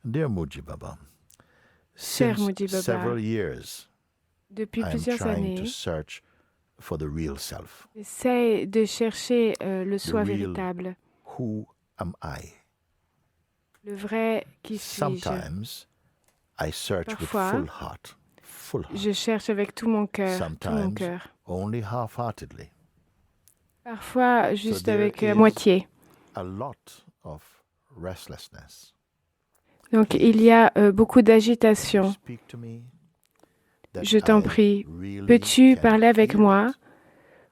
Dear Muji Baba, Cher since Mudi Baba, several years, depuis I am plusieurs trying to années, search for the real self. j'essaie de chercher le The soi real véritable, who am I? le vrai qui suis-je. Sometimes I search with Parfois, full heart, je cherche avec tout mon cœur, sometimes only half-heartedly. Parfois, So juste there avec is moitié. a lot of restlessness. Donc, il y a beaucoup d'agitation. Speak to me that Je t'en I prie, really peux-tu can parler avec hear moi it.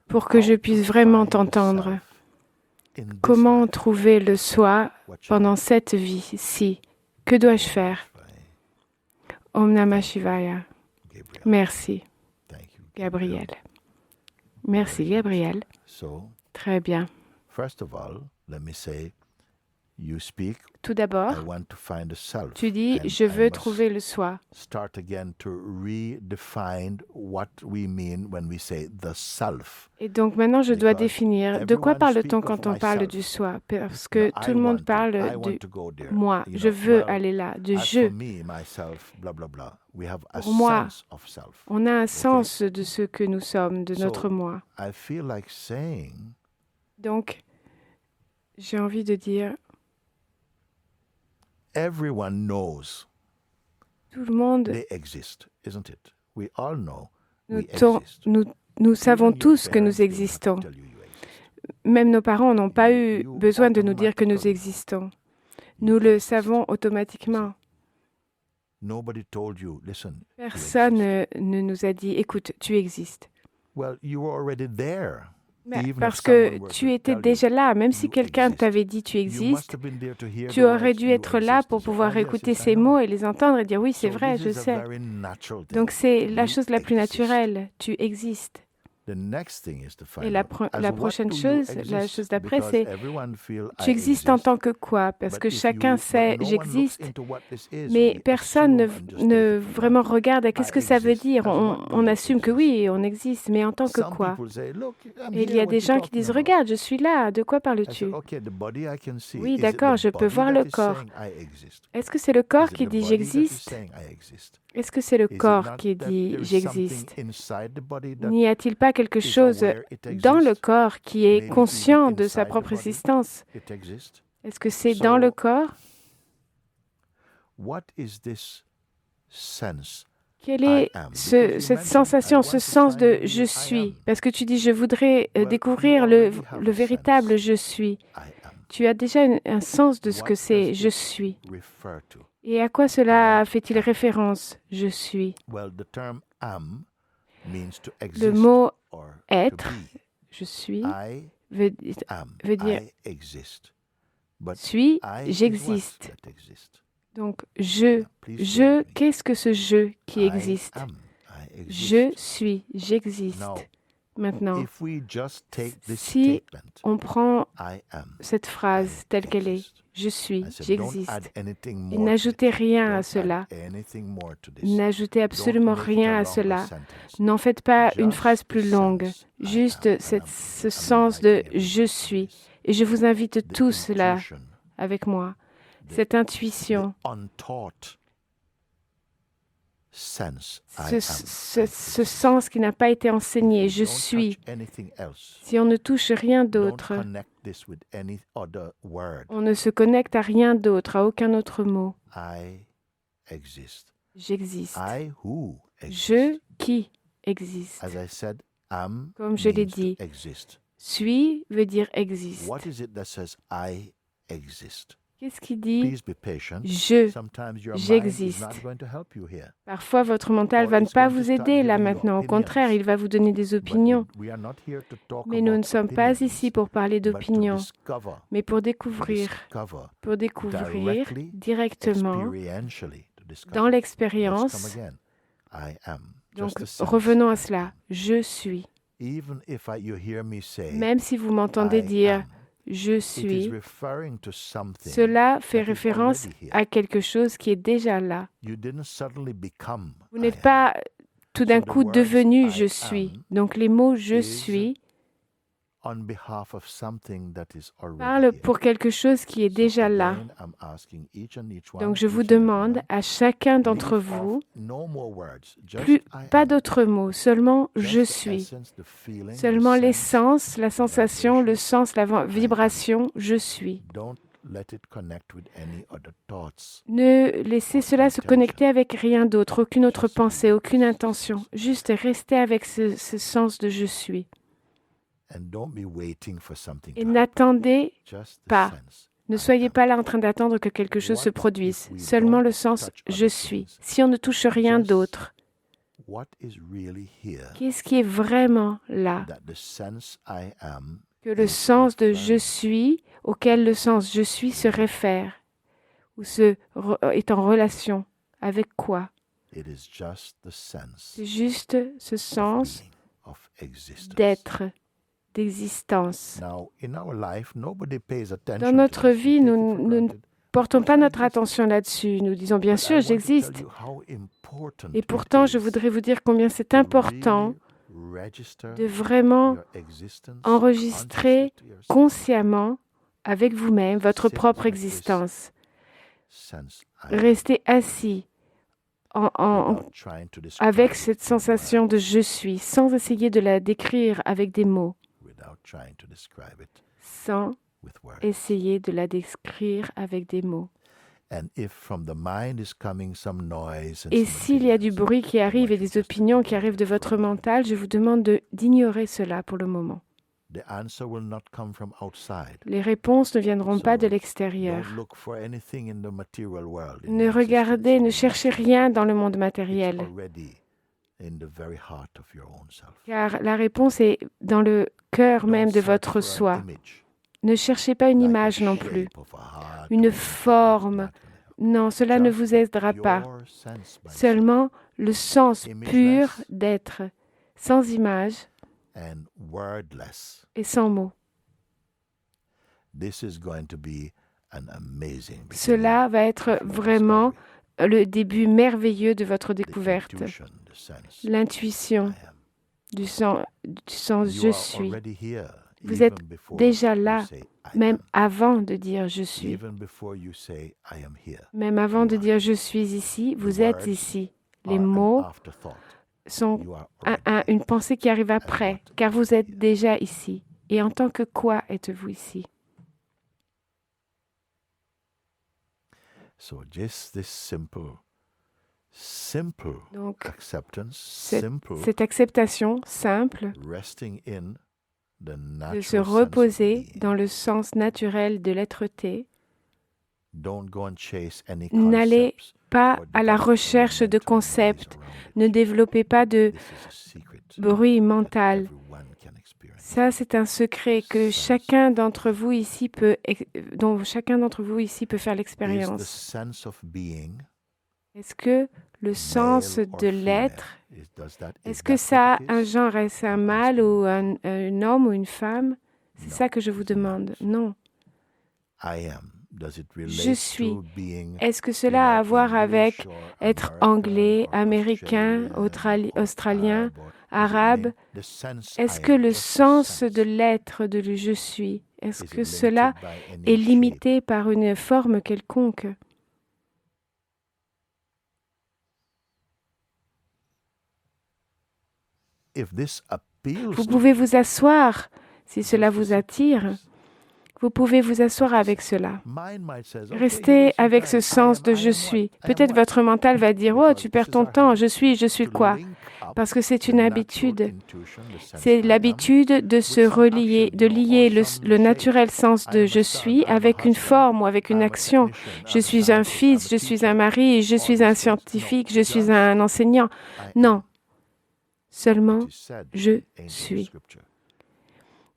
pour que je How to puisse vraiment find the t'entendre? self in this Comment life. trouver le soi What should I pendant do? cette vie-ci? Que dois-je Om faire? Shivaya. Om Namah Thank you, Shivaya. Gabriel. Merci, Thank you, Gabriel. Merci, Very good. Gabriel. So, Très bien. first of all, let me say, you speak, Tout I d'abord, want to find a self. tu dis, and je I veux must trouver le soi. start again to redefine what we mean when we say the self. Et donc maintenant, je dois Because définir de quoi everyone parle-t-on speak of quand on parle myself. du soi? Parce Now, que tout le monde I parle want de to go there. moi. You Je know, veux well, aller là, de as je. for me, myself, blah, blah, blah, we have a Pour moi, sense of self. on a un sens de ce que nous sommes, de notre So, moi. I feel like saying, Donc, j'ai envie de dire, everyone knows tout le monde, they exist, isn't it? We all know nous, we to- exist. nous, nous savons Even your tous que parents nous don't have to existons. tell you you exist. Même nos parents n'ont pas eu You besoin de nous dire que nous automatically existons. you Nous le exist. savons automatiquement. Nobody told you, listen, you Personne exist. ne nous a dit, écoute, tu existes. Well, you were already there. Mais Even if parce que someone were tu to étais tell you, déjà là, même si you quelqu'un exist. t'avait dit tu You must existes, have been there to hear tu the aurais words, dû you être là exist, pour and say, pouvoir oh, yes, écouter yes, I ces know. mots et les entendre et dire oui, c'est So vrai, this je is a sais. very natural thing. Donc c'est la We chose la plus exist. naturelle, tu existes. The next thing is to Et find la, out, as la what prochaine do you chose, la exist? chose d'après, Because c'est everyone feel tu I existes en exist. tant que quoi? Parce But que if chacun you, sait but no one looks j'existe, into what this is, mais we personne ne, assume and just ne take it for vraiment granted. regarde à qu'est-ce I que ça veut exist. dire. As what do On you assume que exist? oui, on existe, mais en tant que Some quoi? people say, look, I'm Et il y here, a what des you gens qui talking disent, about? regarde, je suis là, de quoi I said, parles-tu? okay, the body I can see. Oui, Is it d'accord, the je peux body voir that le is corps. saying I exist? Est-ce que c'est le corps Is it qui the dit body that is j'existe? saying I exist? Est-ce que c'est le Is it corps not qui that dit there is something j'existe? inside the body that N'y a-t-il pas quelque is chose aware it dans le exists? corps qui est Maybe conscient even de sa inside the propre body existence? it exists. Est-ce que c'est dans le So, corps? what is this sense Quelle I est am? Because you cette mentioned, I sensation, ce want to sens find de the je real I suis? am. Parce que tu dis je voudrais Well, you découvrir already have le a véritable sense je suis. I am. Tu as déjà un sens de ce que What c'est does je it suis. refer to? Et à quoi cela I fait-il am. référence? Je suis. Well, the term am means to Le exist mot or to être, be. je suis, I veut am. dire I exist. But suis, I is what j'existe. that exists. Donc je, Now, please stay with me. qu'est-ce que ce je qui I existe? am. I Je exist. suis, j'existe. Now, Maintenant, if we just take this si statement, on prend I am, cette phrase telle qu'elle est, exist. je suis, I said, don't add j'existe, anything et more to n'ajoutez it. rien à Don't cela, add anything more to this. n'ajoutez Don't absolument make it rien a à longer cela. sentence. N'en faites pas une Just phrase the plus longue, sense I juste am. And ce I'm sens de inviting je everyone to suis. this. Et je vous invite The tous là intuition, avec moi. the, Cette the intuition, untaught sense I ce, am. ce, I ce exist. sens qui n'a pas été If enseigné, you je don't suis. touch anything else, Si on ne touche rien don't d'autre, connect this with any other word. on ne se connecte à rien d'autre, à aucun autre mot. I exist. J'existe. I who Je exist. qui existe. As I said, am Comme je l'ai means dit, to exist. suis veut dire existe. What is it that says I exist? Qu'est-ce qui dit Please be patient. je? Sometimes your mind is J'existe. not going to help you here. Parfois, votre mental Or va ne it's pas going to vous start aider là giving you maintenant. Au contraire, opinions. il va vous donner des But opinions. we are not here to talk Mais nous ne about sommes pas opinions, ici pour parler but to d'opinions, discover, mais pour to découvrir, discover directement, experientially, to discover. dans Let's come l'expérience. again. I am. Donc, Just a sense. revenons à cela. Je suis. Even if you hear me say, Même si vous m'entendez I dire am, je it is suis, referring to something cela fait that is référence already here. à quelque chose qui est déjà là. You didn't suddenly become Vous I n'êtes am. pas tout d'un So the coup words devenu I je suis. am Donc les mots je is suis on behalf of something that is already Parle here. pour quelque chose qui est déjà là. Again, I'm asking each and each one, Donc je vous each and every demande one, à chacun d'entre leave off vous, no more words, just plus, I pas am, d'autres mots, seulement just je the suis. essence, the feeling, the Seulement sense, l'essence, la the sensation, le vibration. sens, la vibration, je suis. Don't let it connect with any other thoughts. Ne laissez cela se connecter avec rien d'autre, aucune autre pensée, aucune intention. Juste restez avec ce sens de je suis. And don't be waiting for something Et to happen. n'attendez Just the pas. sense. Ne I soyez am. pas là en train d'attendre que quelque chose se produise. Seulement le sens je suis. Si on ne touche rien d'autre, What is really here qu'est-ce qui est vraiment là? that the sense I am Que le is sens de je referring suis, auquel le sens je suis se réfère, ou est en relation avec quoi? It is just the sense C'est juste ce of sens being, of existence. d'être, d'existence. Now, in our life, nobody pays attention Dans to notre this. We vie, take nous it for ne granted. portons pas Because I notre exist. attention là-dessus. Nous disons bien But I sûr, want to tell j'existe. you how important Et it pourtant, je is voudrais vous dire combien c'est to important really register de vraiment your existence enregistrer consciously to yourself. consciemment avec vous-même votre Sit propre with this existence. sense I am, Restez assis without trying to describe avec it cette in sensation de words, je suis, sans essayer de la décrire avec des mots, without trying to describe it sans with words. essayer de la décrire avec des mots. And if from the mind is coming some noise and Et some s'il y a du opinions, bruit qui I arrive want et you des just to opinions qui ignore arrivent it de for a votre moment. mental, je vous demande d'ignorer cela pour le moment. The answer will not come from outside. Les réponses ne viendront So pas de don't l'extérieur. look for anything in the material world. in Ne existence. regardez, ne cherchez rien dans le monde It's matériel, already in the very heart of your own self. car la réponse est dans le cœur Don't même de search votre for an soi. image, Ne cherchez pas une like a image non plus, shape of a heart une or forme. not gonna help. Non, cela ne Just vous the aidera pas. pure sense by Seulement le sens Imageless. pur d'être, sans image itself and wordless. et sans mots. This is going to be an amazing beginning Cela va être of your vraiment discovery. le début merveilleux de votre The découverte. intuition, the sense L'intuition I am. du sens You je are suis. already here, Vous even êtes before déjà you là, say, I même am. avant de dire je suis. Even before you say, I am here. Même avant de You are dire here. je suis ici, vous The êtes words ici. are Les an mots afterthought. sont You are already here. une pensée qui arrive après, what car is vous êtes here? déjà ici. Et en tant que quoi êtes-vous ici? So just this simple Donc, acceptance, cette simple cette acceptation simple resting in the de se natural sense of reposer being. dans le sens naturel de l'être-té, Don't go and chase any n'allez concepts pas or à la develop recherche any de mental concepts, noise around it. ne développez pas de This is a secret bruit that mental. everyone can experience. Ça, c'est un secret que chacun d'entre vous ici dont chacun d'entre vous ici peut faire Is the l'expérience. sense of being Est-ce que le sens male or de female? l'être, Is est-ce que that ça what a un it is? genre, est-ce un I'm mâle asking ou you. un homme ou une femme? C'est No, ça que je vous it's not. demande. Non. I am. Does it Je relate suis. to being Est-ce que cela a à voir avec être anglais, américain, australien, arabe? Est-ce que le sens de l'être, de le je suis, est-ce que cela est limité par une forme quelconque? Vous pouvez vous asseoir si cela vous attire. Vous pouvez vous asseoir avec cela. Restez avec ce sens de je suis. Peut-être votre mental va dire « Oh, tu perds ton temps, je suis quoi ?» Parce que c'est une habitude. C'est l'habitude de se relier, de lier le naturel sens de je suis avec une forme ou avec une action. Je suis un fils, je suis un mari, je suis un scientifique, je suis un enseignant. Non, seulement je suis.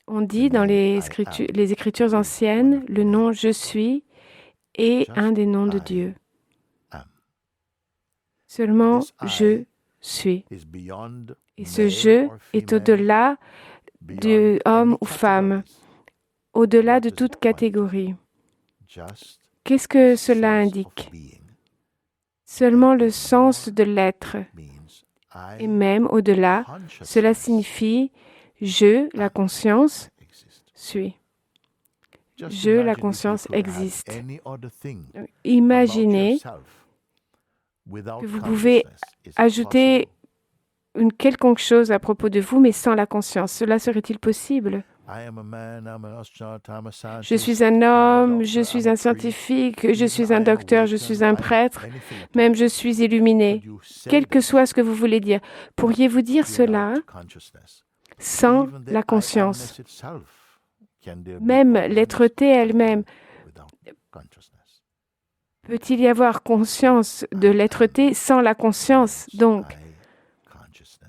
On dit dans les Écritures anciennes, le nom « Je suis » est un des noms de Dieu. Seulement « Je suis ». Et ce « je » est au-delà de homme ou femme, au-delà de toute catégorie. Qu'est-ce que cela indique? Seulement le sens de l'être. Et même au-delà, cela signifie « je », la conscience, suis. Je, la conscience, existe. Imaginez que vous pouvez ajouter une quelconque chose à propos de vous, mais sans la conscience. Cela serait-il possible? Je suis un homme, je suis un scientifique, je suis un docteur, je suis un prêtre, même je suis illuminé. Quel que soit ce que vous voulez dire, pourriez-vous dire cela sans la conscience? Même l'être-té elle-même. Peut-il y avoir conscience de l'être-té sans la conscience? Donc,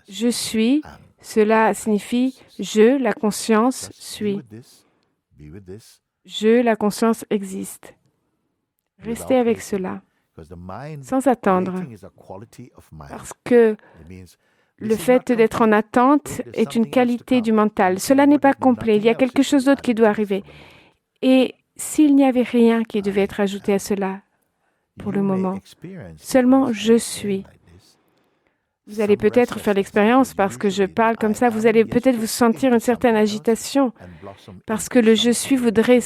je suis, cela signifie je, la conscience, suis. Je, la conscience, existe. Restez avec cela, sans attendre, parce que le fait d'être en attente est une qualité du mental. Cela n'est pas complet, il y a quelque chose d'autre qui doit arriver. Et s'il n'y avait rien qui devait être ajouté à cela, pour le moment, seulement je suis. Vous allez peut-être faire l'expérience parce que je parle comme ça, vous allez peut-être vous sentir une certaine agitation parce que le je suis voudrait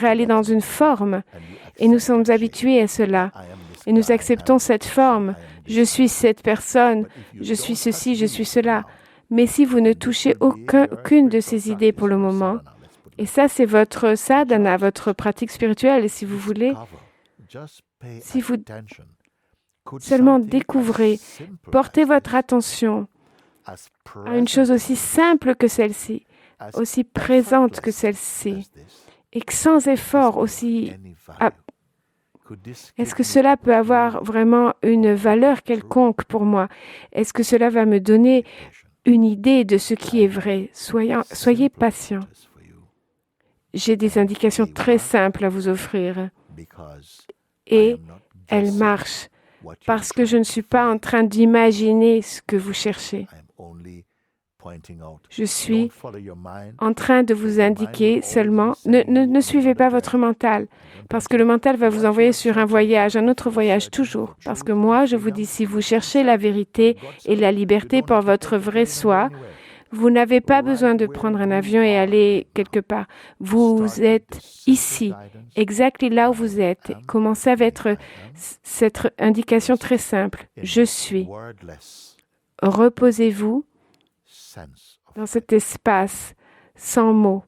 aller dans une forme et nous sommes habitués à cela et nous acceptons cette forme. Je suis cette personne, je suis ceci, je suis cela. Mais si vous ne touchez aucune de ces idées pour le moment, et ça c'est votre sadhana, votre pratique spirituelle, et si vous voulez, si vous seulement découvrez, portez votre attention à une chose aussi simple que celle-ci, aussi présente que celle-ci, et que sans effort aussi... Est-ce que cela peut avoir vraiment une valeur quelconque pour moi? Est-ce que cela va me donner une idée de ce qui est vrai? Soyez patient. J'ai des indications très simples à vous offrir. Et elles marchent parce que je ne suis pas en train d'imaginer ce que vous cherchez. Je suis en train de vous indiquer seulement, ne suivez pas votre mental, parce que le mental va vous envoyer sur un voyage, un autre voyage toujours. Parce que moi, je vous dis, si vous cherchez la vérité et la liberté pour votre vrai soi, vous n'avez pas besoin de prendre un avion et aller quelque part. Vous êtes ici, exactement là où vous êtes. Commencez avec cette indication très simple. Je suis. Reposez-vous dans cet espace sans mots,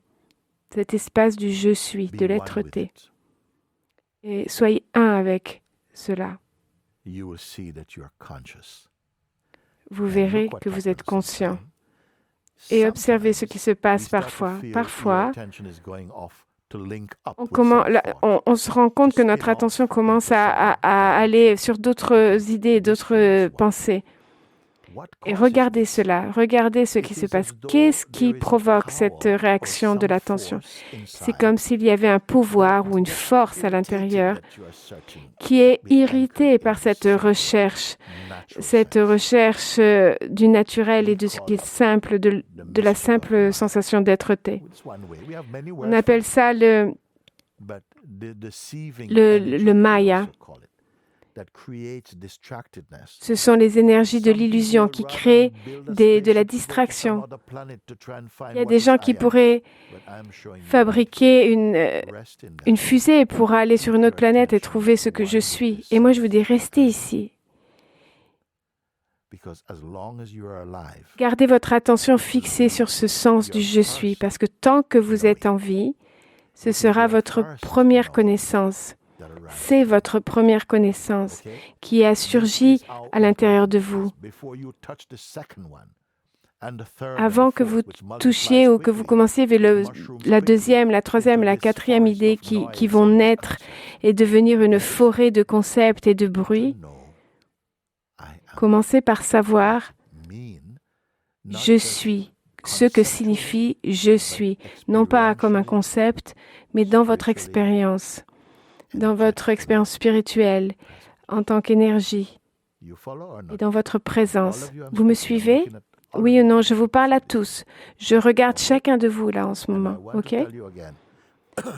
cet espace du je suis, de l'être-té. Et soyez un avec cela. Vous verrez que vous êtes conscient. Et observez ce qui se passe parfois. Parfois, on se rend compte que notre attention commence à aller sur d'autres idées, d'autres pensées. Et regardez cela, regardez ce qui se passe. Qu'est-ce qui provoque cette réaction de l'attention? C'est comme s'il y avait un pouvoir ou une force à l'intérieur qui est irritée par cette recherche du naturel et de ce qui est simple, de la simple sensation d'être-té. On appelle ça le maya. Ce sont les énergies de l'illusion qui créent de la distraction. Il y a des gens qui pourraient fabriquer une fusée pour aller sur une autre planète et trouver ce que je suis. Et moi, je vous dis, restez ici. Gardez votre attention fixée sur ce sens du « je suis », parce que tant que vous êtes en vie, ce sera votre première connaissance. C'est votre première connaissance qui a surgi à l'intérieur de vous. Avant que vous touchiez ou que vous commenciez vers la deuxième, la troisième, la quatrième idée qui vont naître et devenir une forêt de concepts et de bruits, commencez par savoir « je suis », ce que signifie « je suis », non pas comme un concept, mais dans votre expérience spirituelle, en tant qu'énergie, et dans votre présence. Vous me suivez? Oui ou non? Je vous parle à tous. Je regarde chacun de vous là en ce moment, ok?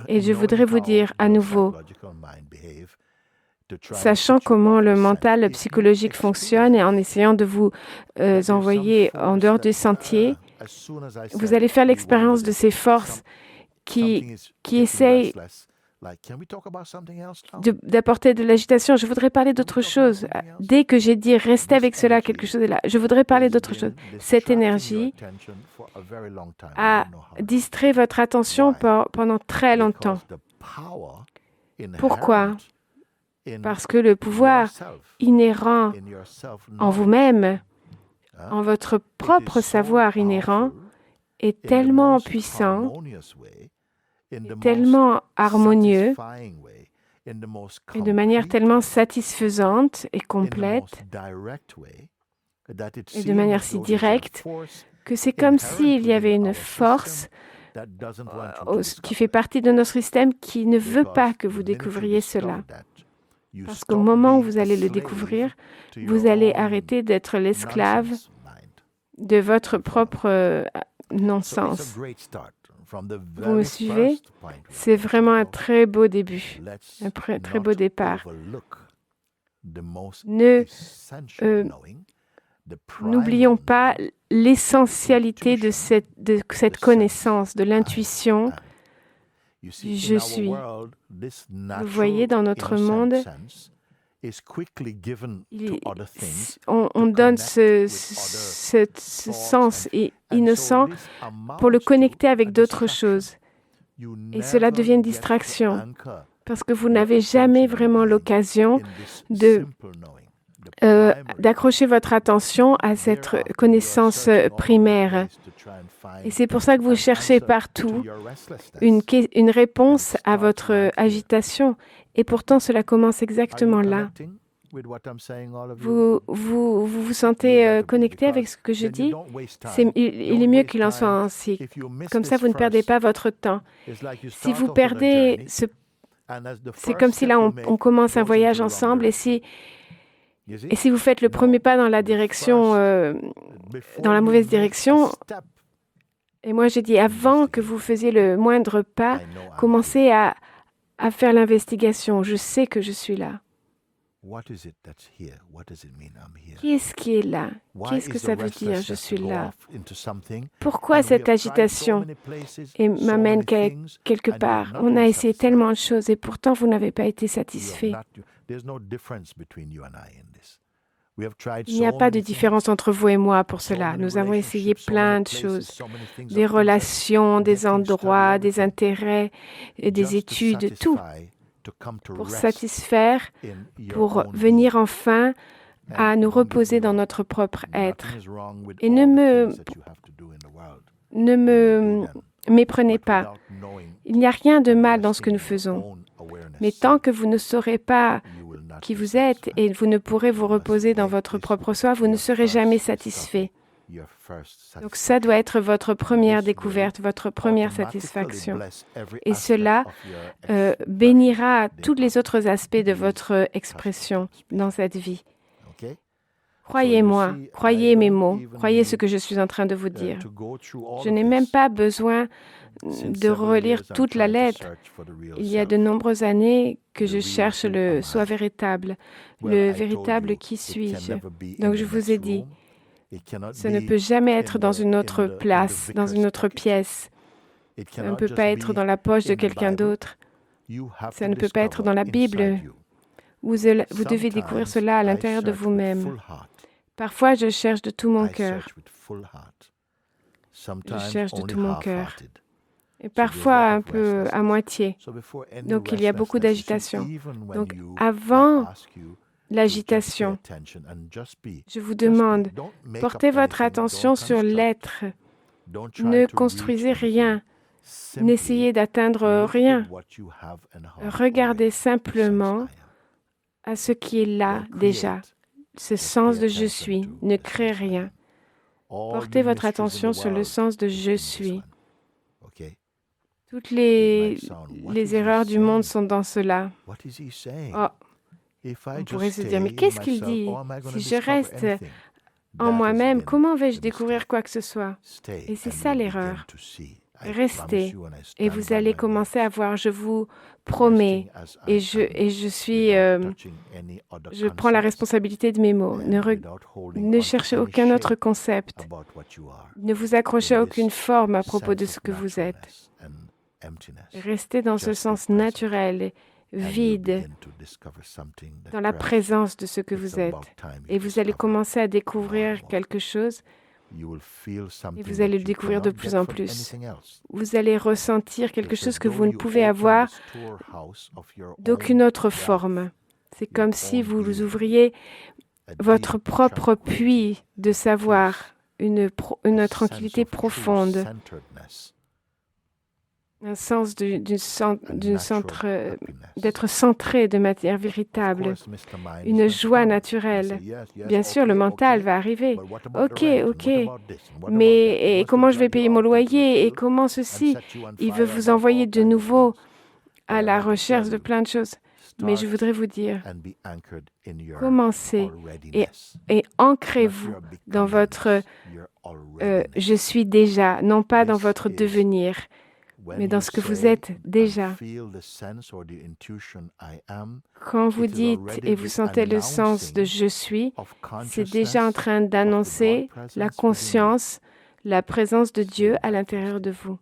Et je voudrais vous dire à nouveau, sachant comment le mental, le psychologique fonctionne et en essayant de vous envoyer en dehors du sentier, vous allez faire l'expérience de ces forces qui essayent d'apporter de l'agitation. Je voudrais parler d'autre chose. Dès que j'ai dit restez avec cela, quelque chose est là. Je voudrais parler d'autre chose. Cette énergie a distrait votre attention pendant très longtemps. Pourquoi? Parce que le pouvoir inhérent en vous-même, en votre propre savoir inhérent, est tellement puissant, tellement harmonieux et de manière tellement satisfaisante et complète et de manière si directe que c'est comme s'il y avait une force qui fait partie de notre système qui ne veut pas que vous découvriez cela. Parce qu'au moment où vous allez le découvrir, vous allez arrêter d'être l'esclave de votre propre non-sens. Vous me suivez? C'est vraiment un très beau début, un très beau départ. N'oublions pas l'essentialité de cette connaissance, de l'intuition du je suis. Vous voyez, dans notre monde, on donne ce sens innocent pour le connecter avec d'autres choses. Et cela devient une distraction parce que vous n'avez jamais vraiment l'occasion d'accrocher votre attention à cette connaissance primaire. Et c'est pour ça que vous cherchez partout une réponse à votre agitation. Et pourtant, cela commence exactement là. Vous sentez connecté avec ce que je dis? Il est mieux qu'il en soit ainsi. Comme ça, vous ne perdez pas votre temps. Si vous perdez c'est comme si là, on commence un voyage ensemble et si vous faites le premier pas dans la direction, dans la mauvaise direction, et moi j'ai dit avant que vous faisiez le moindre pas, commencez à faire l'investigation. Je sais que je suis là. Qu'est-ce qui est là? Qu'est-ce que ça veut dire, je suis là? Pourquoi cette agitation m'amène quelque part? On a essayé tellement de choses et pourtant vous n'avez pas été satisfait. Il n'y a pas de différence entre vous et moi pour cela. Nous avons essayé plein de choses, des relations, des endroits, des intérêts, des études, tout, pour satisfaire, pour venir enfin à nous reposer dans notre propre être. Et ne me méprenez pas. Il n'y a rien de mal dans ce que nous faisons. Mais tant que vous ne saurez pas qui vous êtes et vous ne pourrez vous reposer dans votre propre soi, vous ne serez jamais satisfait. Donc ça doit être votre première découverte, votre première satisfaction. Et cela bénira tous les autres aspects de votre expression dans cette vie. Croyez-moi, croyez mes mots, croyez ce que je suis en train de vous dire. Je n'ai même pas besoin de relire toute la lettre. Il y a de nombreuses années que je cherche le soi véritable, le véritable qui suis-je. Donc je vous ai dit, ça ne peut jamais être dans une autre place, dans une autre pièce. Ça ne peut pas être dans la poche de quelqu'un d'autre. Ça ne peut pas être dans la Bible. Vous devez découvrir cela à l'intérieur de vous-même. Parfois, je cherche de tout mon cœur. Je cherche de tout mon cœur. Et parfois, un peu à moitié. Donc, il y a beaucoup d'agitation. Donc, avant l'agitation, je vous demande, portez votre attention sur l'être. Ne construisez rien. N'essayez d'atteindre rien. Regardez simplement à ce qui est là déjà. Ce sens de je suis. Ne créez rien. Portez votre attention sur le sens de je suis. Toutes les erreurs du monde sont dans cela. Oh, on pourrait se dire, mais qu'est-ce qu'il dit? Si je reste en moi-même, comment vais-je découvrir quoi que ce soit? Et c'est ça l'erreur. Restez et vous allez commencer à voir, je vous promets, et je prends la responsabilité de mes mots. Ne cherchez aucun autre concept. Ne vous accrochez à aucune forme à propos de ce que vous êtes. Restez dans ce sens naturel, vide, dans la présence de ce que vous êtes. Et vous allez commencer à découvrir quelque chose et vous allez le découvrir de plus en plus. Vous allez ressentir quelque chose que vous ne pouvez avoir d'aucune autre forme. C'est comme si vous ouvriez votre propre puits de savoir, une tranquillité profonde, un sens d'être centré de manière véritable, une joie naturelle. Bien sûr, le mental va arriver. Ok, mais et comment je vais payer mon loyer et comment ceci? Il veut vous envoyer de nouveau à la recherche de plein de choses. Mais je voudrais vous dire, commencez et ancrez-vous dans votre je suis déjà, non pas dans votre devenir, mais dans ce que vous êtes déjà. Quand vous dites et vous sentez le sens de « je suis », c'est déjà en train d'annoncer la conscience, la présence de Dieu à l'intérieur de vous.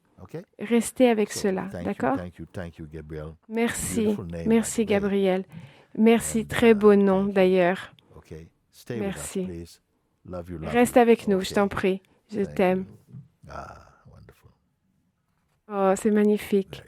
Restez avec cela, d'accord? Merci, merci Gabriel. Merci, très beau nom d'ailleurs. Merci. Reste avec nous, je t'en prie. Je t'aime. Oh, c'est magnifique.